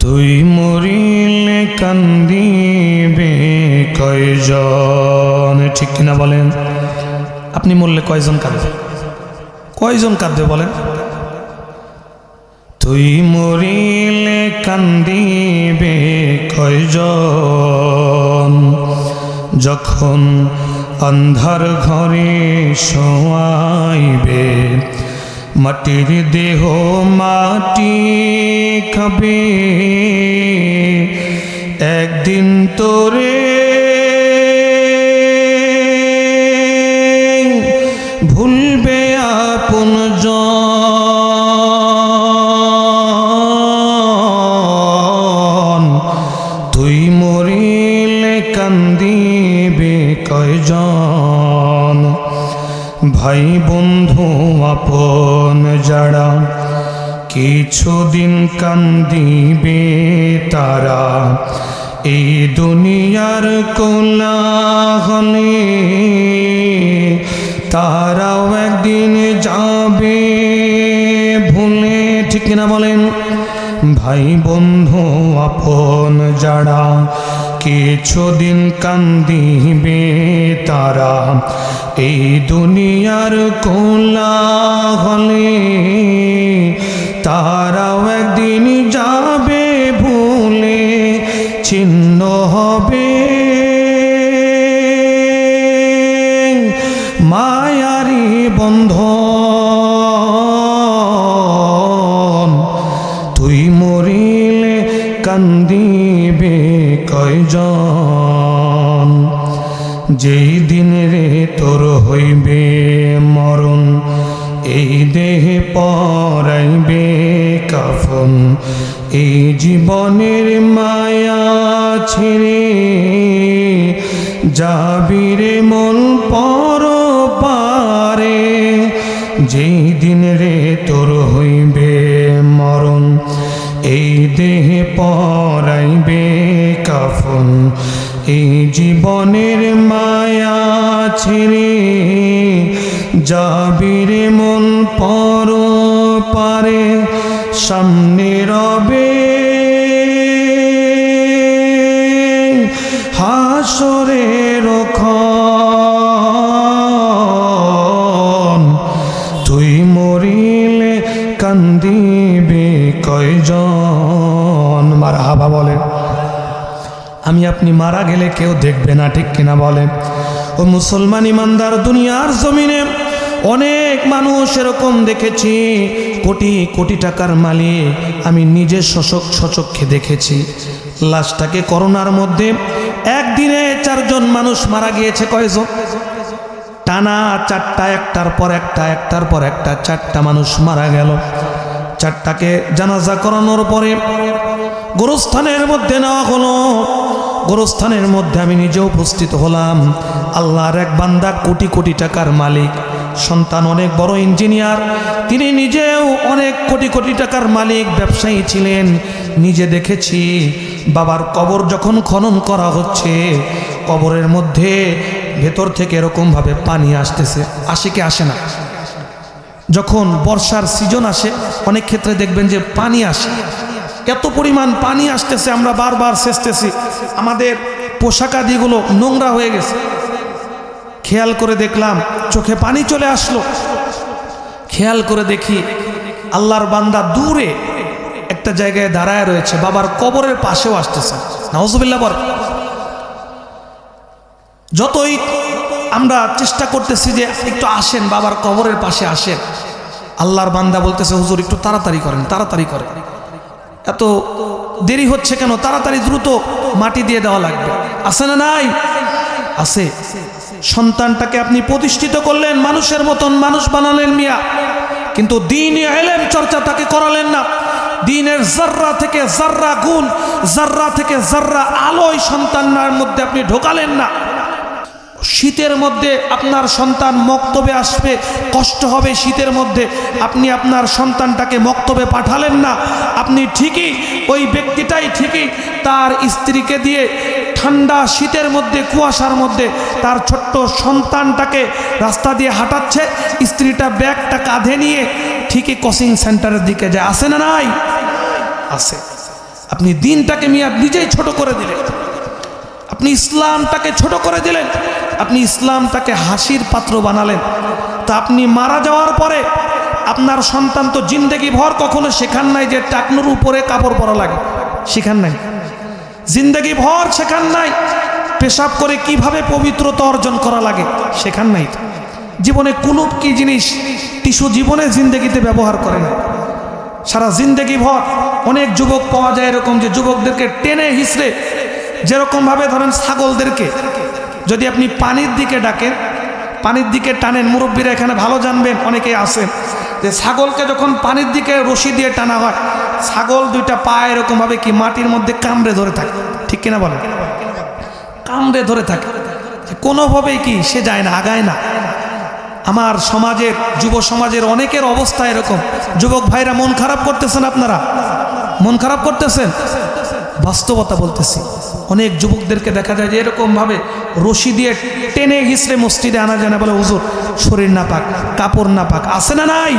তুই মরিলে কান্দিবে কয়জন, ঠিক কিনা বলেন? আপনি মরলে কয়জন কাঁদবে? কয়জন কাঁদবে বলেন? তুই মরিলে কান্দিবে কয়জন, যখন অন্ধার ঘরে শোয়াইবে, মাটির দেহ মাটি খাবে, একদিন তোরে ভুলবে আপনজন। তুই মরিলে কান্দিবে কয়জন, ভাই বন্ধু আপন যারা কিছুদিন কান্দিবে তারা, এই দুনিয়ার কোলাহলে তারাও একদিন যাবে ভুলে, ঠিক কিনা বলেন? ভাই বন্ধু আপন যারা কিছুদিন কান্দিবে তারা, এই দুনিয়ার কোলাহলে তারাও একদিন যাবে ভুলে, ছিন্ন হবে মায়ারি বন্ধন। তুই মরিলে কান্দিবে কয়জন, যেই দিন রে তোর হইবে মরণ, এই দেহে পরাইবে কাফন, এই জীবনের মায়া ছেড়ে যাবি রে মন পরপারে। যেই দিন রে তোর হইবে মরণ, এই দেহে পরাইবে কাফন, এই জীবনের মায়া ছেড়ে যাবি রে মন পরপারে। সামনে রবে হাসরের ক্ষণ, তুই মরিলে কান্দিবে কয়জন। মারহাবা বলে। আমি আপনি মারা গেলে কেউ দেখবে না, ঠিক কিনা বলে? ও মুসলমান ইমানদার, দুনিয়ার জমিনে অনেক মানুষ এরকম দেখেছি, কোটি কোটি টাকার মালিক। আমি নিজে সচক্ষে দেখেছি লাশটাকে করোনার মধ্যে একদিনে 4 জন মানুষ মারা গিয়েছে। কয়জন? টানা 4টা, একটার পর একটা, একটার পর একটা 4টা মানুষ মারা গেল। 4টাকে জানাজা করানোর পরে গোরস্থানের মধ্যে নেওয়া হলো। গোরস্থানের মধ্যে আমি নিজে উপস্থিত হলাম। আল্লাহর এক বান্দা, কোটি কোটি টাকার মালিক, সন্তান অনেক বড় ইঞ্জিনিয়ার, তিনি নিজেও অনেক কোটি কোটি টাকার মালিক, ব্যবসায়ী ছিলেন। নিজে দেখেছি বাবার কবর যখন খনন করা হচ্ছে, কবরের মধ্যে ভেতর থেকে এরকমভাবে পানি আসতেছে। আসে কি আসে না? যখন বর্ষার সিজন আসে অনেক ক্ষেত্রে দেখবেন যে পানি আসে, এত পরিমাণ পানি আসতেছে, আমরা বারবার সেচতেছি, আমাদের পোশাকাদিগুলো নোংরা হয়ে গেছে। খেয়াল করে দেখলাম চোখে পানি চলে আসলো। খেয়াল করে দেখি আল্লাহর বান্দা দূরে একটা জায়গায় দাঁড়ায় রয়েছে, বাবার কবরের পাশেও আসতেছে। নাউজুবিল্লাহ বল। যতই আমরা চেষ্টা করতেছি যে একটু আসেন, বাবার কবরের পাশে আসেন, আল্লাহর বান্দা বলতেছে হুজুর একটু তাড়াতাড়ি করেন, তাড়াতাড়ি করেন, এত দেরি হচ্ছে কেন, তাড়াতাড়ি দ্রুত মাটি দিয়ে দেওয়া লাগবে। আছে না নাই? আছে। সন্তানটাকে আপনি প্রতিষ্ঠিত করলেন, মানুষের মতন মানুষ বানালেন মিয়া, কিন্তু দ্বীনি ইলম চর্চা তাকে করালেন না। দ্বীনের জাররা থেকে জাররা গুণ, জাররা থেকে জাররা আলোয় সন্তানের মধ্যে আপনি ঢোকালেন না। শীতের মধ্যে আপনার সন্তান মক্তবে আসবে, কষ্ট হবে শীতের মধ্যে, আপনি আপনার সন্তানটাকে মক্তবে পাঠালেন না। আপনি ঠিকই, ওই ব্যক্তিটাই ঠিকই তার স্ত্রীকে দিয়ে ঠান্ডা শীতের মধ্যে, কুয়াশার মধ্যে তার ছোট্ট সন্তানটাকে রাস্তা দিয়ে হাঁটাচ্ছে, স্ত্রীটা ব্যাগটা কাঁধে নিয়ে ঠিকই কোচিং সেন্টারের দিকে যায়। আসে না নাই? আছে। আপনি দিনটাকে মিয়া নিজেই ছোট করে দিলেন, আপনি ইসলামটাকে ছোট করে দিলেন, আপনি ইসলামটাকে হাসির পাত্র বানালেন। তা আপনি মারা যাওয়ার পরে আপনার সন্তান তো জিন্দেগি ভর কখনো শেখান নাই যে টাকনুর উপরে কাপড় পরা লাগে, শেখান নাই। জিন্দেগি ভর শেখান নাই পেশাব করে কিভাবে পবিত্রতা অর্জন করা লাগে, শেখান নাই। জীবনে কুলুপ কি জিনিস টিস্যু জীবনে জিন্দেগিতে ব্যবহার করে না। সারা জিন্দেগি ভর অনেক যুবক পাওয়া যায় এরকম যে যুবকদেরকে টেনে হিসড়ে, যেরকমভাবে ধরেন ছাগলদেরকে যদি আপনি পানির দিকে ডাকেন, পানির দিকে টানেন, মুরব্বীরা এখানে ভালো জানবেন, অনেকে আছেন যে ছাগলকে যখন পানির দিকে রশি দিয়ে টানা হয়, ছাগল দুইটা পা এরকমভাবে কি মাটির মধ্যে কামড়ে ধরে থাকে, ঠিক কিনা বলেন? কামড়ে ধরে থাকে, কোনোভাবেই কি সে যায় না, আগায় না। আমার সমাজের যুব সমাজের অনেকের অবস্থা এরকম। যুবক ভাইরা মন খারাপ করতেছেন, আপনারা মন খারাপ করতেছেন, বাস্তবতা বলতেছি। অনেক যুবকদেরকে দেখা যায় যে এরকমভাবে রশি দিয়ে টেনে হিসড়ে মসজিদে আনা যায় না, বলে হুজুর শরীর না পাক, কাপড় না পাক, আছে না নাই?